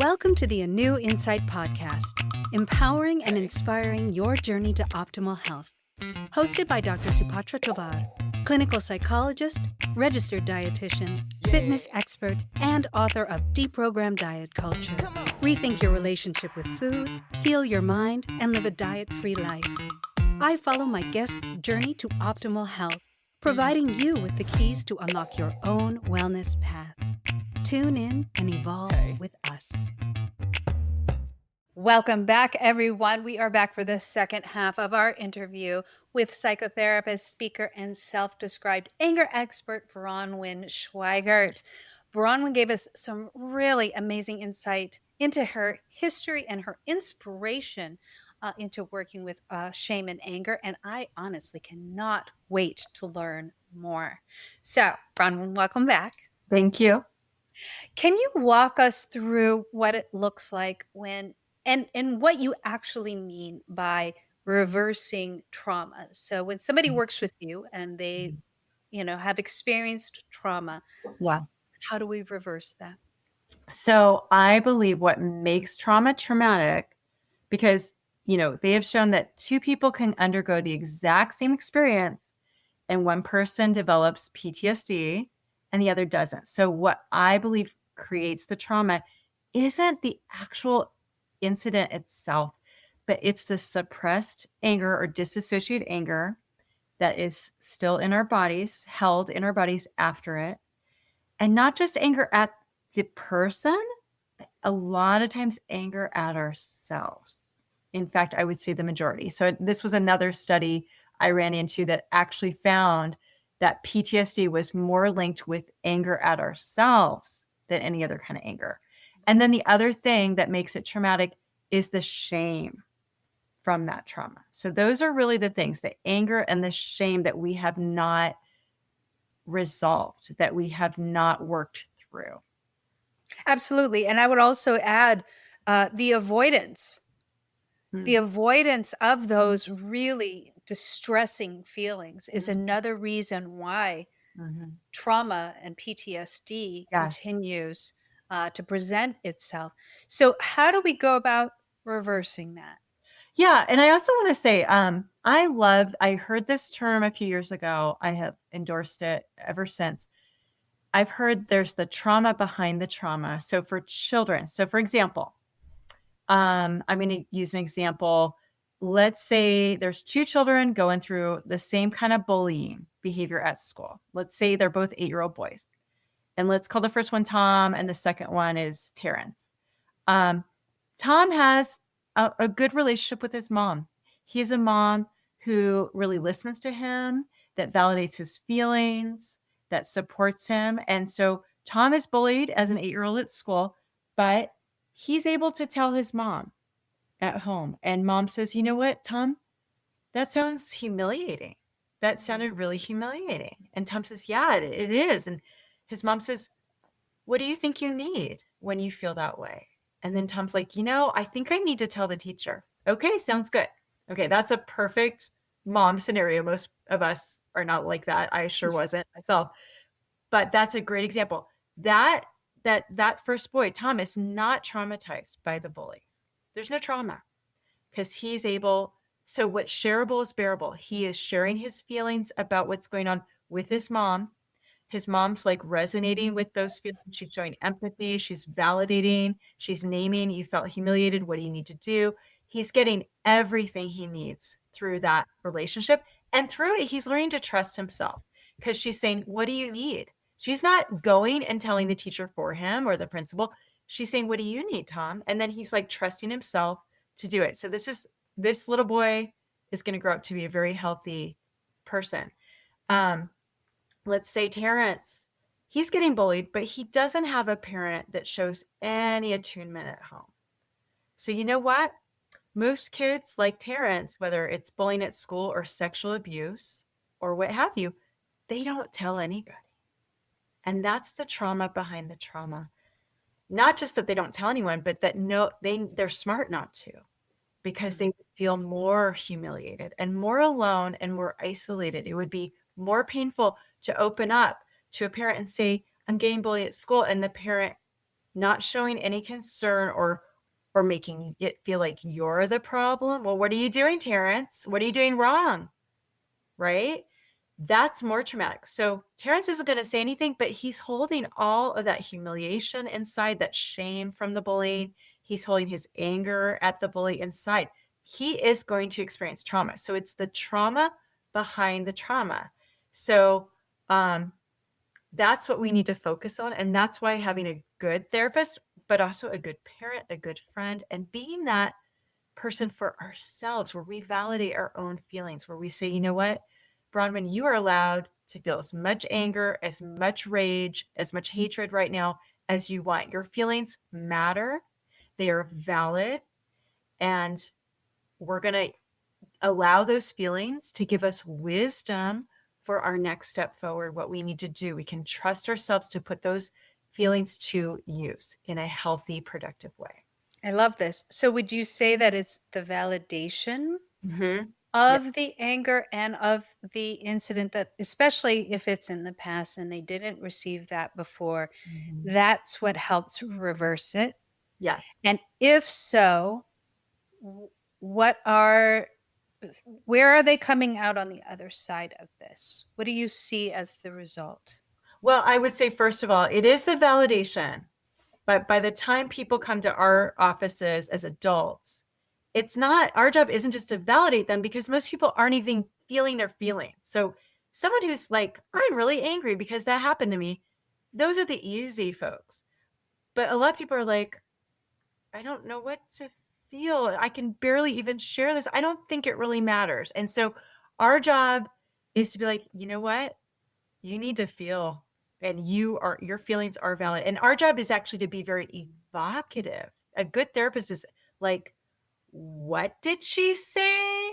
Welcome to the ANEW Insight podcast, empowering and inspiring your journey to optimal health. Hosted by Dr. Supatra Tovar, clinical psychologist, registered dietitian, fitness expert, and author of Deprogram Diet Culture. Rethink your relationship with food, heal your mind, and live a diet-free life. I follow my guests' journey to optimal health, providing you with the keys to unlock your own wellness path. Tune in and evolve with us. Welcome back, everyone. We are back for the second half of our interview with psychotherapist, speaker, and self-described anger expert, Bronwyn Schweigerdt. Bronwyn gave us some really amazing insight into her history and her inspiration into working with shame and anger. And I honestly cannot wait to learn more. So, Bronwyn, welcome back. Thank you. Can you walk us through what it looks like when and what you actually mean by reversing trauma? So when somebody works with you and they, have experienced trauma, how do we reverse that? So I believe what makes trauma traumatic, because, they have shown that two people can undergo the exact same experience and one person develops PTSD and the other doesn't. So what I believe creates the trauma isn't the actual incident itself, but it's the suppressed anger or disassociated anger that is still in our bodies, held in our bodies after it. And not just anger at the person, a lot of times anger at ourselves. In fact, I would say the majority. So this was another study I ran into that actually found that PTSD was more linked with anger at ourselves than any other kind of anger. And then the other thing that makes it traumatic is the shame from that trauma. So those are really the things, the anger and the shame that we have not resolved, that we have not worked through. Absolutely. And I would also add the avoidance. The avoidance of those really distressing feelings is another reason why trauma and PTSD continues to present itself. So how do we go about reversing that? Yeah. And I also want to say, I heard this term a few years ago. I have endorsed it ever since. I've heard there's the trauma behind the trauma. So for children, for example, I'm going to use an example. Let's say there's two children going through the same kind of bullying behavior at school. Let's say they're both 8-year-old boys. And let's call the first one Tom and the second one is Terrance. Tom has a good relationship with his mom. He has a mom who really listens to him, that validates his feelings, that supports him. And so Tom is bullied as an 8-year-old at school, but he's able to tell his mom at home. And mom says, you know what, Tom, that sounds humiliating. That sounded really humiliating. And Tom says, yeah, it is. And his mom says, what do you think you need when you feel that way? And then Tom's like, I think I need to tell the teacher. Okay, sounds good. Okay, that's a perfect mom scenario. Most of us are not like that. I sure wasn't myself. But that's a great example. That first boy, Tom, is not traumatized by the bully. There's no trauma because he's able. So what's shareable is bearable. He is sharing his feelings about what's going on with his mom. His mom's like resonating with those feelings. She's showing empathy. She's validating. She's naming, you felt humiliated. What do you need to do? He's getting everything he needs through that relationship. And through it, he's learning to trust himself because she's saying, what do you need? She's not going and telling the teacher for him or the principal. She's saying, what do you need, Tom? And then he's like trusting himself to do it. So this little boy is going to grow up to be a very healthy person. Let's say Terrance, he's getting bullied, but he doesn't have a parent that shows any attunement at home. So you know what? Most kids like Terrance, whether it's bullying at school or sexual abuse or what have you, they don't tell anybody. And that's the trauma behind the trauma. Not just that they don't tell anyone, but that they're smart not to, because they would feel more humiliated and more alone and more isolated. It would be more painful to open up to a parent and say, I'm getting bullied at school. And the parent not showing any concern or making it feel like you're the problem. Well, what are you doing, Terrance? What are you doing wrong? Right? That's more traumatic. So Terrance isn't going to say anything, but he's holding all of that humiliation inside, that shame from the bullying. He's holding his anger at the bully inside. He is going to experience trauma. So it's the trauma behind the trauma. So that's what we need to focus on. And that's why having a good therapist, but also a good parent, a good friend, and being that person for ourselves, where we validate our own feelings, where we say, you know what, Bronwyn, you are allowed to feel as much anger, as much rage, as much hatred right now as you want. Your feelings matter, they are valid, and we're going to allow those feelings to give us wisdom for our next step forward, what we need to do. We can trust ourselves to put those feelings to use in a healthy, productive way. I love this. So would you say that it's the validation Mm-hmm. Yeah. of the anger and of the incident, that especially if it's in the past and they didn't receive that before, Mm-hmm. that's what helps reverse it? Yes. And if so, what are where are they coming out on the other side of this? What do you see as the result? Well, I would say, first of all, it is the validation. But by the time people come to our offices as adults, it's not, our job isn't just to validate them, because most people aren't even feeling their feelings. So someone who's like, I'm really angry because that happened to me, those are the easy folks. But a lot of people are like, I don't know what to feel. I can barely even share this. I don't think it really matters. And so our job is to be like, you know what? You need to feel, and your feelings are valid. And our job is actually to be very evocative. A good therapist is like, what did she say?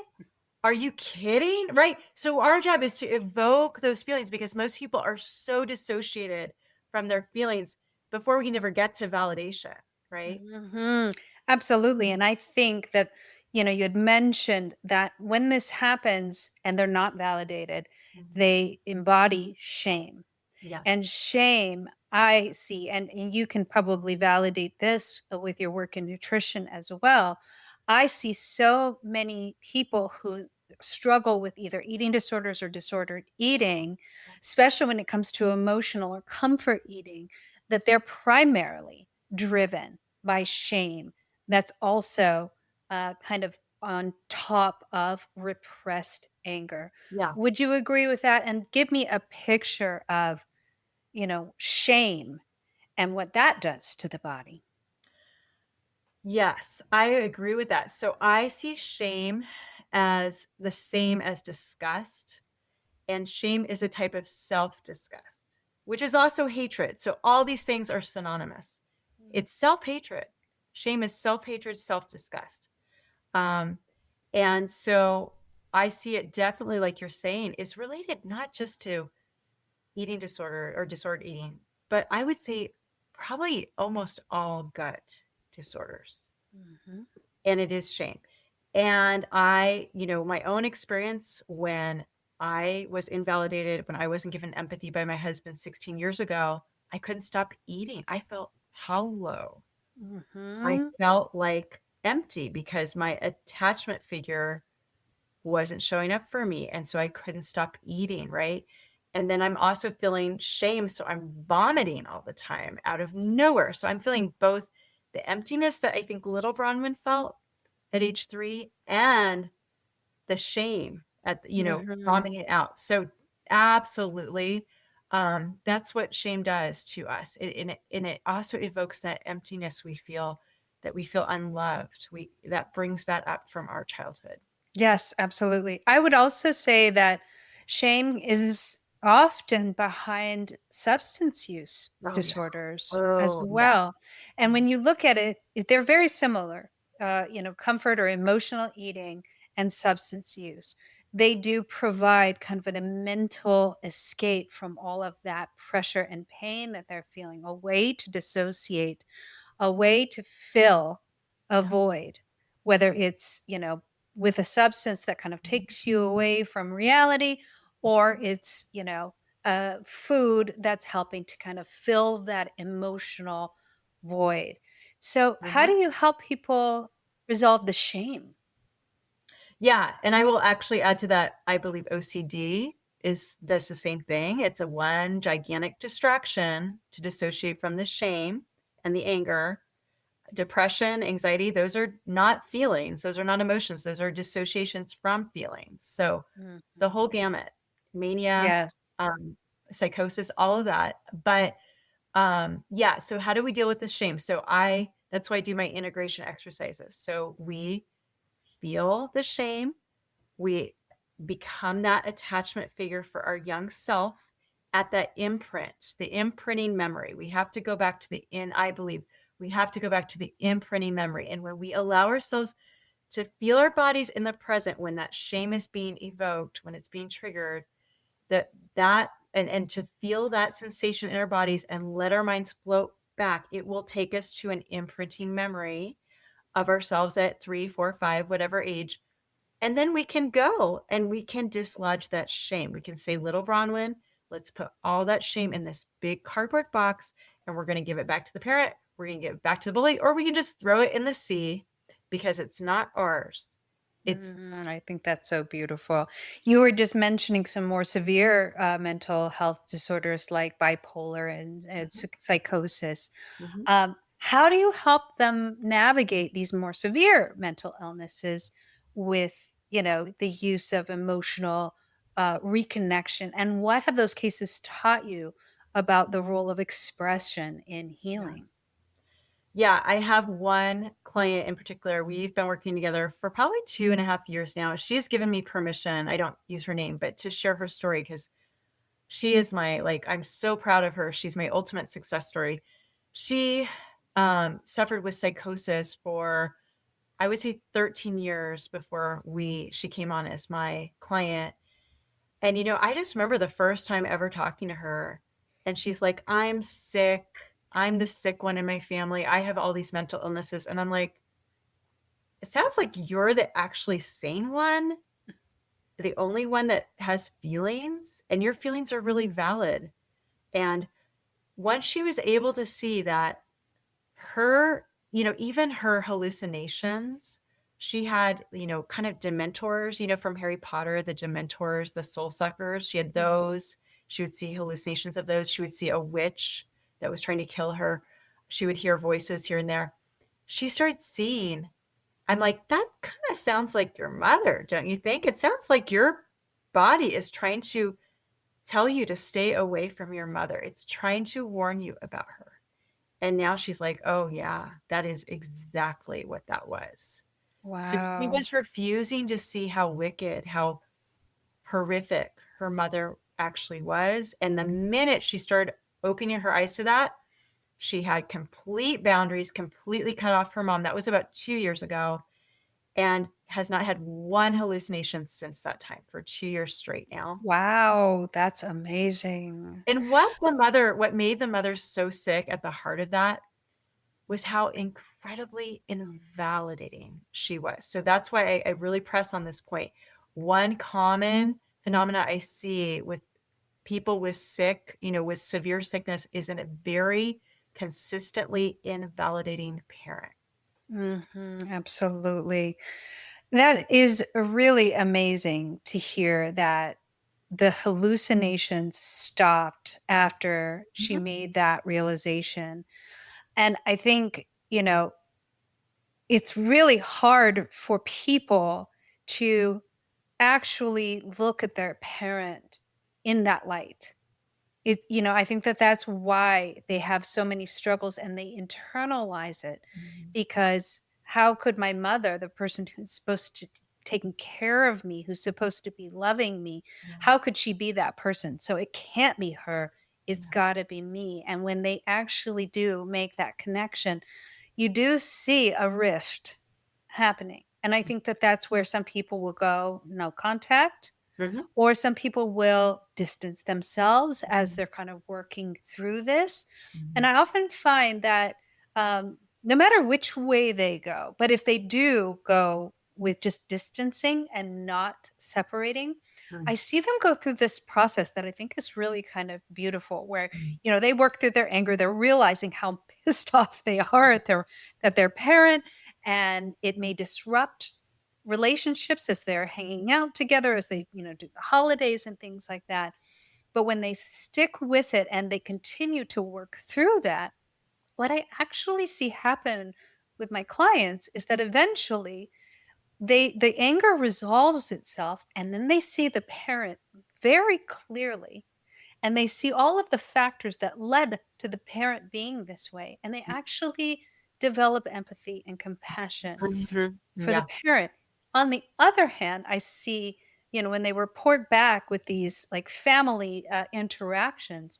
Are you kidding? Right? So our job is to evoke those feelings, because most people are so dissociated from their feelings before we can ever get to validation, right? Mhm. Absolutely. And I think that, you had mentioned that when this happens and they're not validated, Mhm. they embody shame. Yes. And shame, I see, and you can probably validate this with your work in nutrition as well. I see so many people who struggle with either eating disorders or disordered eating, especially when it comes to emotional or comfort eating, that they're primarily driven by shame. That's also kind of on top of repressed anger. Yeah. Would you agree with that? And give me a picture of shame and what that does to the body. Yes, I agree with that. So I see shame as the same as disgust. And shame is a type of self-disgust, which is also hatred. So all these things are synonymous. It's self-hatred. Shame is self-hatred, self-disgust. Um, and so I see it definitely, like you're saying, is related not just to eating disorder or disordered eating, but I would say probably almost all gut disorders. Mhm. And it is shame. And my own experience when I was invalidated, when I wasn't given empathy by my husband 16 years ago, I couldn't stop eating. I felt hollow. I Mhm. felt like empty because my attachment figure wasn't showing up for me. And so I couldn't stop eating, right? And then I'm also feeling shame. So I'm vomiting all the time out of nowhere. So I'm feeling both the emptiness that I think little Bronwyn felt at age 3, and the shame at Mhm. vomiting it out. So absolutely, that's what shame does to us. And it also evokes that emptiness we feel, that we feel unloved. We That brings that up from our childhood. Yes, absolutely. I would also say that shame is often behind substance use Oh yeah. disorders as Oh yeah. well. And when you look at it, they're very similar. Comfort or emotional eating and substance use. They do provide kind of a mental escape from all of that pressure and pain that they're feeling, a way to dissociate, a way to fill a Yeah. void, whether it's, with a substance that kind of takes you away from reality, or it's, food that's helping to kind of fill that emotional void. So, how do Mhm. you help people resolve the shame? Yeah, and I will actually add to that, I believe OCD does the same thing. It's a one gigantic distraction to dissociate from the shame and the anger. Depression, anxiety, those are not feelings. Those are not emotions. Those are dissociations from feelings. So Mhm. the whole gamut, mania, Yes. um, psychosis, all of that. But yeah, so how do we deal with the shame? That's why I do my integration exercises. So we feel the shame, we become that attachment figure for our young self at that imprint, the imprinting memory. We have to go back to I believe we have to go back to the imprinting memory. And when we allow ourselves to feel our bodies in the present, when that shame is being evoked, when it's being triggered, and to feel that sensation in our bodies and let our minds float back, it will take us to an imprinting memory of ourselves at 3, 4, 5, whatever age. And then we can go and we can dislodge that shame. We can say, little Bronwyn, let's put all that shame in this big cardboard box and we're going to give it back to the parent. We're going to give it back to the bully, or we can just throw it in the sea because it's not ours. It's I think that's so beautiful. You were just mentioning some more severe mental health disorders like bipolar and Mhm, psychosis. mhm, How do you help them navigate these more severe mental illnesses with, the use of emotional reconnection? And what have those cases taught you about the role of expression in yeah. healing? Yeah, I have one client in particular. We've been working together for probably 2.5 years now. She's given me permission, I don't use her name, but to share her story because she is I'm so proud of her. She's my ultimate success story. She suffered with psychosis for, I would say, 13 years before she came on as my client. And I just remember the first time ever talking to her, and she's like, "I'm sick. I'm the sick one in my family. I have all these mental illnesses." And I'm like, "It sounds like you're the actually sane one, the only one that has feelings, and your feelings are really valid." And once she was able to see that even her hallucinations, she had, kind of dementors, from Harry Potter, the dementors, the soul suckers. She had those. She would see hallucinations of those. She would see a witch that was trying to kill her. She would hear voices here and there. She started seeing, I'm like, that kind of sounds like your mother, don't you think? It sounds like your body is trying to tell you to stay away from your mother. It's trying to warn you about her. And now she's like, "Oh, yeah, that is exactly what that was." So she Wow. was refusing to see how wicked, how horrific her mother actually was. And the minute she started opening her eyes to that, she had complete boundaries, completely cut off her mom. That was about 2 years ago, and has not had one hallucination since that time for 2 years straight now. Wow, that's amazing. And what made the mother so sick at the heart of that was how incredibly invalidating she was. So that's why I really press on this point. One common phenomena I see with people with severe sickness, is a very consistently invalidating parent. Absolutely. That is really amazing to hear that the hallucinations stopped after she Mhm, made that realization. And I think, it's really hard for people to actually look at their parent in that light. I think that that's why they have so many struggles and they internalize it, mhm, because how could my mother, the person who's supposed to taking care of me, who's supposed to be loving me, yeah, how could she be that person? So it can't be her. It's yeah, got to be me. And when they actually do make that connection, you do see a rift happening. And I think that that's where some people will go, no contact, mhm, or some people will distance themselves as mhm, they're kind of working through this. And mhm, I often find that no matter which way they go, but if they do go with just distancing and not separating, Mm, I see them go through this process that I think is really kind of beautiful where, mm, they work through their anger, they're realizing how pissed off they are at their parent, and it may disrupt relationships as they're hanging out together, as they, do the holidays and things like that. But when they stick with it and they continue to work through that, what I actually see happen with my clients is that eventually the anger resolves itself, and then they see the parent very clearly, and they see all of the factors that led to the parent being this way, and they actually develop empathy and compassion mhm. for the Yeah. parent. On the other hand, I see, when they report back with these like family interactions,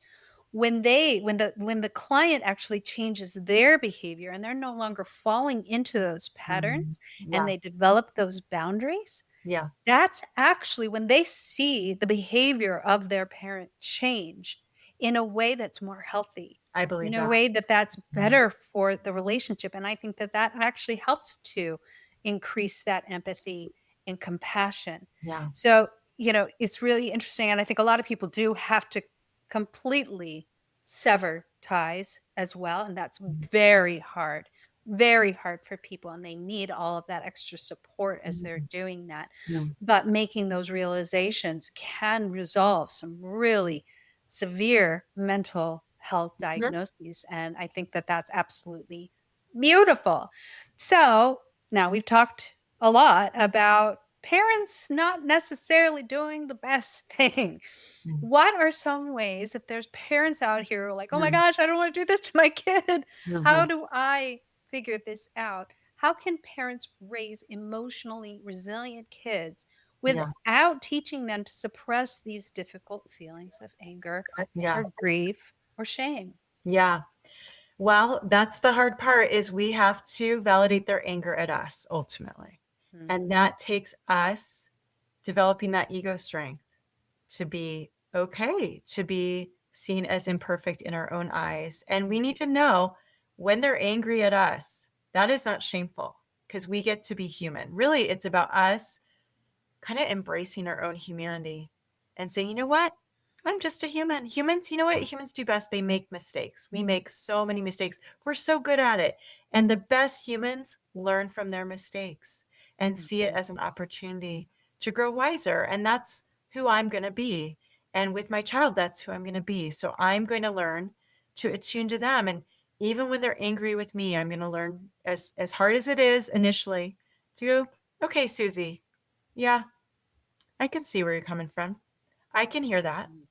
when the client actually changes their behavior and they're no longer falling into those Mhm. patterns and Yeah. they develop those boundaries, Yeah. that's actually when they see the behavior of their parent change in a way that's more healthy, I in believe a that. way that's Mhm. better for the relationship. And I think that actually helps to increase that empathy and compassion. Yeah. So, it's really interesting. And I think a lot of people do have to completely sever ties as well. And that's Mhm. very hard for people. And they need all of that extra support as they're Mhm. doing that. Yeah. But making those realizations can resolve some really severe mental health Mhm. diagnoses. And I think that that's absolutely beautiful. So now we've talked a lot about parents not necessarily doing the best thing. Mm, What are some ways, if there's parents out here who are like, oh my mm, gosh, I don't want to do this to my kid? How mhm. do I figure this out? How can parents raise emotionally resilient kids Yeah. without teaching them to suppress these difficult feelings of anger Yeah. or grief or shame? Yeah. Well, that's the hard part is we have to validate their anger at us ultimately. Mm, And that takes us developing that ego strength to be okay, to be seen as imperfect in our own eyes. And we need to know when they're angry at us, that is not shameful because we get to be human. Really, it's about us kind of embracing our own humanity and saying, you know what? I'm just a human. Humans, you know what humans do best? They make mistakes. We make so many mistakes. We're so good at it. And the best humans learn from their mistakes and see it mhm, as an opportunity to grow wiser. And that's who I'm going to be. And with my child, that's who I'm going to be. So I'm going to learn to attune to them. And even when they're angry with me, I'm going to learn as hard as it is initially to go, okay, Susie, yeah, I can see where you're coming from. I can hear that. mm.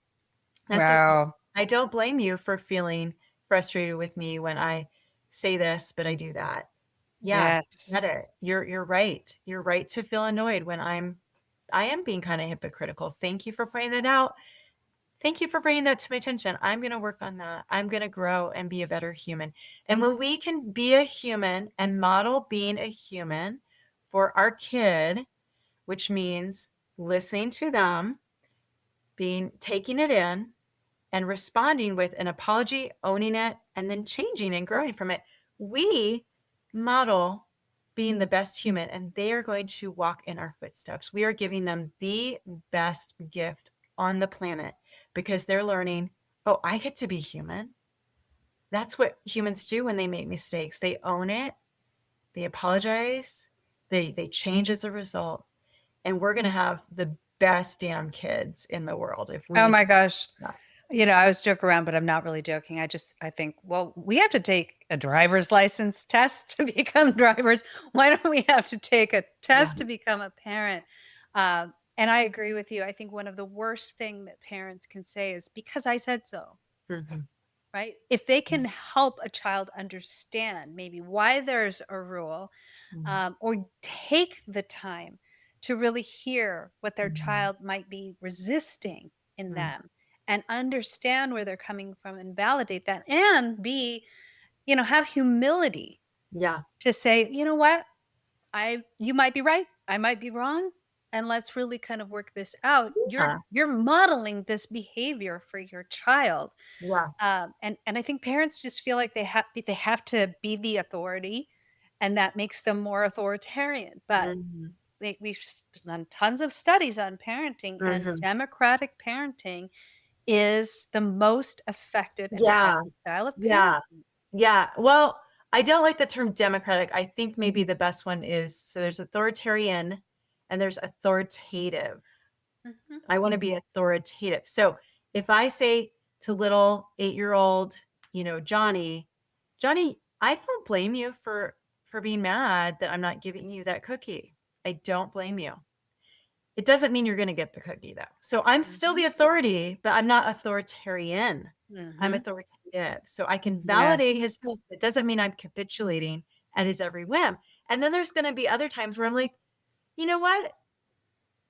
That's okay. Wow. I don't blame you for feeling frustrated with me when I say this, but I do that. Yeah, get Yes. it. You're right. You're right to feel annoyed when I am being kind of hypocritical. Thank you for pointing that out. Thank you for bringing that to my attention. I'm going to work on that. I'm going to grow and be a better human. And when we can be a human and model being a human for our kid, which means listening to them, being taking it in and responding with an apology, owning it, and then changing and growing from it. We model being the best human, and they are going to walk in our footsteps. We are giving them the best gift on the planet because they're learning, oh, I get to be human. That's what humans do when they make mistakes. They own it, they apologize, they change as a result. And we're gonna have the best damn kids in the world if Oh we my gosh. yeah. I was joking around, but I'm not really joking. I think, well, we have to take a driver's license test to become drivers. Why don't we have to take a Yeah. test to become a parent? And I agree with you. I think one of the worst thing that parents can say is because I said so, Mhm. right? If they can help a child understand maybe why there's a rule, Mhm. or take the time to really hear what their Mhm. child might be resisting in Mhm. them and understand where they're coming from and validate that and have humility Yeah. to say, you know what, you might be right, I might be wrong, and let's really kind of work this out. you're Yeah. you're modeling this behavior for your child. Yeah. And I think parents just feel like they have to be the authority, and that makes them more authoritarian. But Mhm. we've done tons of studies on parenting, and Mhm. democratic parenting is the most effective and Yeah. effective style of Yeah. parenting. Yeah. Well, I don't like the term democratic. I think maybe the best one is, so there's authoritarian and there's authoritative. Mhm. I want to be authoritative. So if I say to little 8-year-old, Johnny, I don't blame you for being mad that I'm not giving you that cookie. I don't blame you. It doesn't mean you're going to get the cookie though. So I'm still Mhm. the authority, but I'm not authoritarian. I'm Mhm. authoritative. So I can Yes. validate his feelings. It doesn't mean I'm capitulating at his every whim. And then there's going to be other times where I'm like, you know what?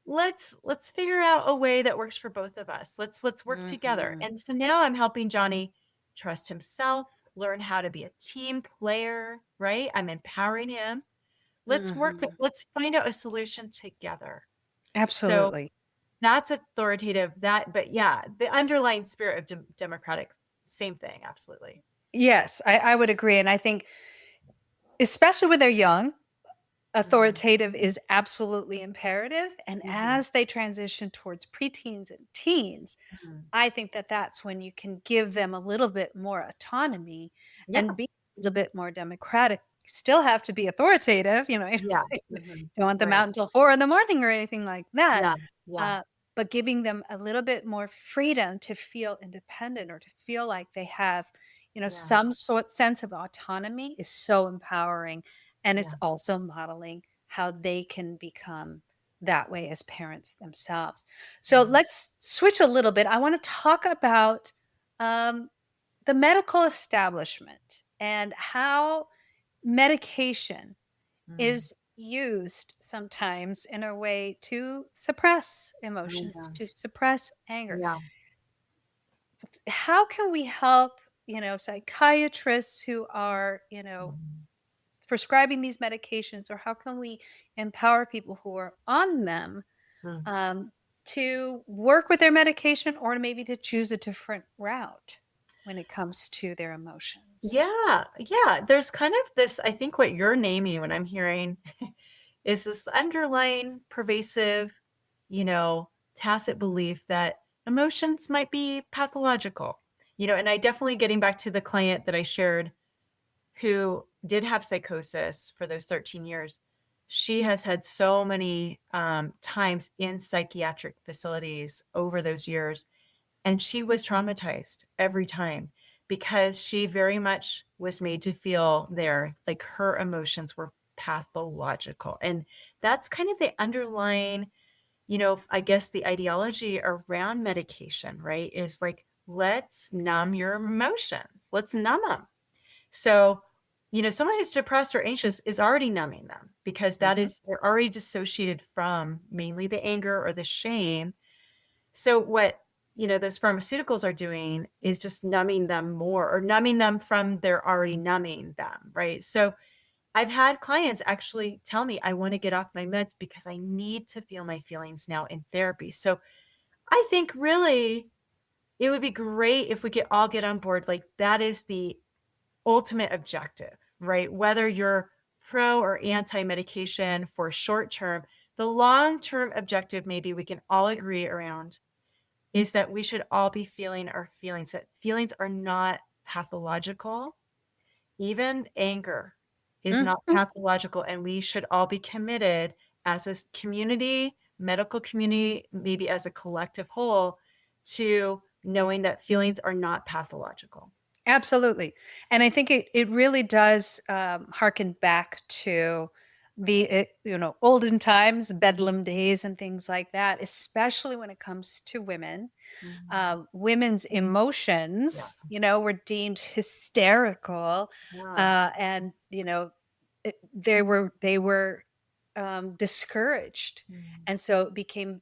Let's figure out a way that works for both of us. Let's work together. Mhm. And so now I'm helping Johnny trust himself, learn how to be a team player, right? I'm empowering him. Mhm. Let's find out a solution together. So Absolutely. that's authoritative. But yeah, the underlying spirit of democratic, same thing, absolutely. Yes, I would agree, and I think especially when they're young, Mhm, authoritative is absolutely imperative, and mhm, as they transition towards preteens and teens, mhm. I think that that's when you can give them a little bit more autonomy and Yeah, be a little bit more democratic. Still have to be authoritative, yeah, you mhm, don't want them right. out until 4 in the morning or anything like that, Yeah, yeah, uh, but giving them a little bit more freedom to feel independent or to feel like they have, yeah, some sort sense of autonomy is so empowering, and it's yeah. also modeling how they can become that way as parents themselves. So Mhm, let's switch a little bit. I want to talk about um, the medical establishment and how medication mhm. is used sometimes in a way to suppress Oh, emotions, yeah, to suppress anger. yeah. How can we help, psychiatrists who are, Mhm, prescribing these medications, or how can we empower people who are on them mhm. um, to work with their medication or maybe to choose a different route when it comes to their emotions? Yeah, yeah. There's kind of this, I think what you're naming when I'm hearing is this underlying pervasive, tacit belief that emotions might be pathological. And I definitely, getting back to the client that I shared who did have psychosis for those 13 years, she has had so many times in psychiatric facilities over those years. And she was traumatized every time because she very much was made to feel there like her emotions were pathological. And that's kind of the underlying, I guess the ideology around medication, right? Is like, let's numb your emotions, let's numb them. So, someone who's depressed or anxious is already numbing them because Mhm. they're already dissociated from mainly the anger or the shame. So what, those pharmaceuticals are doing is just numbing them more or numbing them from their already numbing them, right? So I've had clients actually tell me, I want to get off my meds because I need to feel my feelings now in therapy. So I think really it would be great if we could all get on board. Like that is the ultimate objective, right? Whether you're pro or anti medication for short term, the long term objective, maybe we can all agree around, is that we should all be feeling our feelings, that feelings are not pathological. Even anger is not Mhm. pathological. And we should all be committed as a community, medical community, maybe as a collective whole, to knowing that feelings are not pathological. Absolutely. And I think it really does harken back to olden times, Bedlam days, and things like that, especially when it comes to women. Mhm. Women's Yeah. emotions, were deemed hysterical, Yeah. and they were discouraged, Mhm. and so it became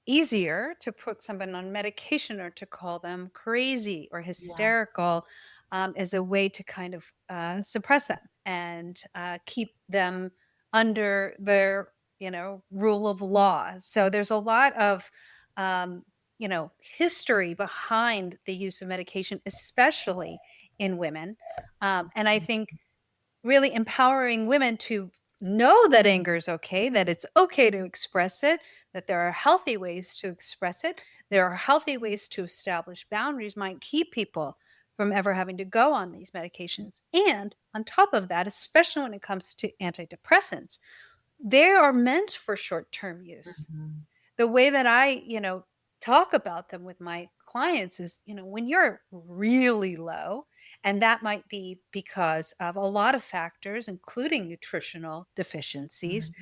easier to put someone on medication or to call them crazy or Yeah. hysterical as a way to kind of suppress them and keep them under their rule of law. So there's a lot of history behind the use of medication, especially in women, and I think really empowering women to know that anger is okay, that it's okay to express it, that there are healthy ways to express it. There are healthy ways to establish boundaries might keep people from ever having to go on these medications. And on top of that, especially when it comes to antidepressants, they are meant for short-term use. Mhm. The way that I, talk about them with my clients is, when you're really low, and that might be because of a lot of factors, including nutritional deficiencies, Mhm.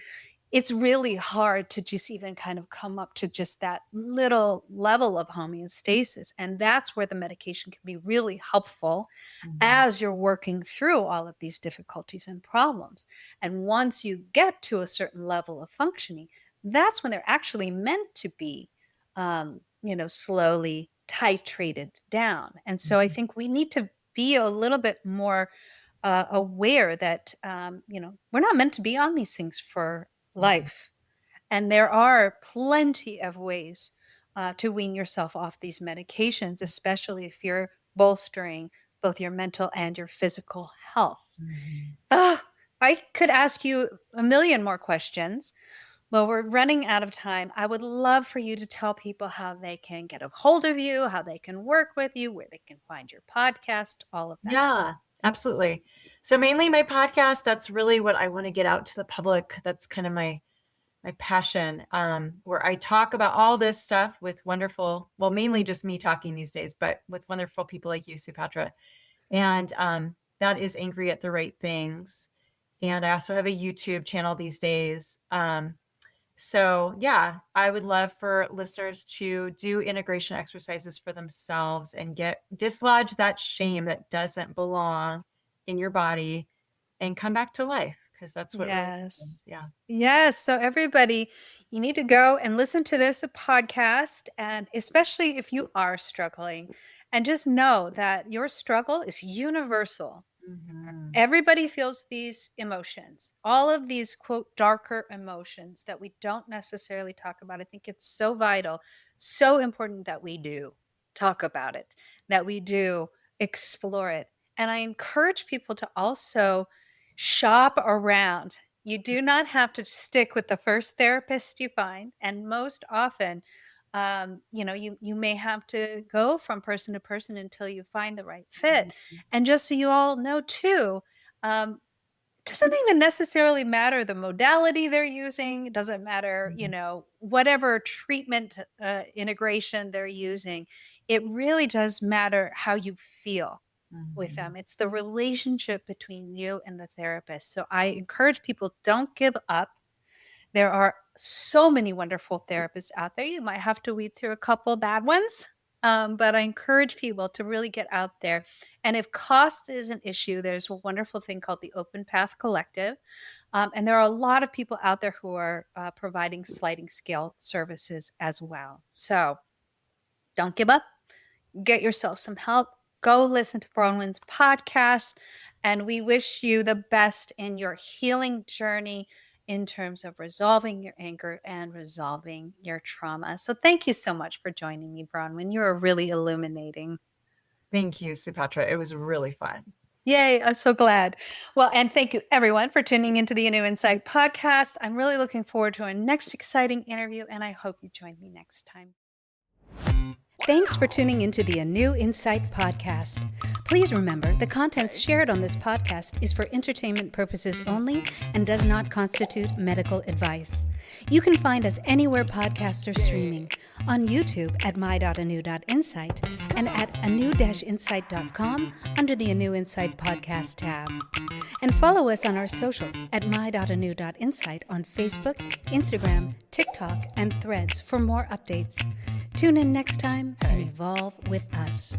it's really hard to just even kind of come up to just that little level of homeostasis. And that's where the medication can be really helpful Mhm. as you're working through all of these difficulties and problems. And once you get to a certain level of functioning, that's when they're actually meant to be, slowly titrated down. And so I Mhm. think we need to be a little bit more aware that, we're not meant to be on these things for Mhm. life. And there are plenty of ways to wean yourself off these medications, especially if you're bolstering both your mental and your physical health. Mhm. Ah, I could ask you a million more questions, but we're running out of time. I would love for you to tell people how they can get a hold of you, how they can work with you, where they can find your podcast, all of that stuff. Yeah, absolutely. So mainly my podcast, that's really what I want to get out to the public. That's kind of my passion, where I talk about all this stuff with wonderful, well, mainly just me talking these days, but with wonderful people like you, Supatra. And that is Angry at the Right Things. And I also have a YouTube channel these days. So yeah, I would love for listeners to do integration exercises for themselves and dislodge that shame that doesn't belong in your body and come back to life, because that's what really happens. Yes. Yeah. Yes. So, everybody, you need to go and listen to this podcast, and especially if you are struggling, and just know that your struggle is universal. Mhm. Everybody feels these emotions, all of these, quote, darker emotions that we don't necessarily talk about. I think it's so vital, so important that we do talk about it, that we do explore it. And I encourage people to also shop around. You do not have to stick with the first therapist you find. And most often, you may have to go from person to person until you find the right fit. Mhm. And just so you all know too, it doesn't even necessarily matter the modality they're using. It doesn't matter, Mhm. whatever treatment integration they're using. It really does matter how you feel with Mhm. them. It's the relationship between you and the therapist. So I encourage people, don't give up. There are so many wonderful therapists out there. You might have to weed through a couple bad ones, but I encourage people to really get out there. And if cost is an issue, there's a wonderful thing called the Open Path Collective. And there are a lot of people out there who are providing sliding scale services as well. So don't give up. Get yourself some help. Go listen to Bronwyn's podcast. And we wish you the best in your healing journey in terms of resolving your anger and resolving your trauma. So thank you so much for joining me, Bronwyn. You're really illuminating. Thank you, Supatra. It was really fun. Yay, I'm so glad. Well, and thank you everyone for tuning into the ANEW Insight podcast. I'm really looking forward to our next exciting interview, and I hope you join me next time. Thanks for tuning into the ANEW Insight podcast. Please remember, the contents shared on this podcast is for entertainment purposes only and does not constitute medical advice. You can find us anywhere podcasts are streaming, on YouTube at my.anew.insight and at anew-insight.com under the ANEW Insight podcast tab. And follow us on our socials at my.anew.insight on Facebook, Instagram, TikTok, and Threads for more updates. Tune in next time and evolve with us.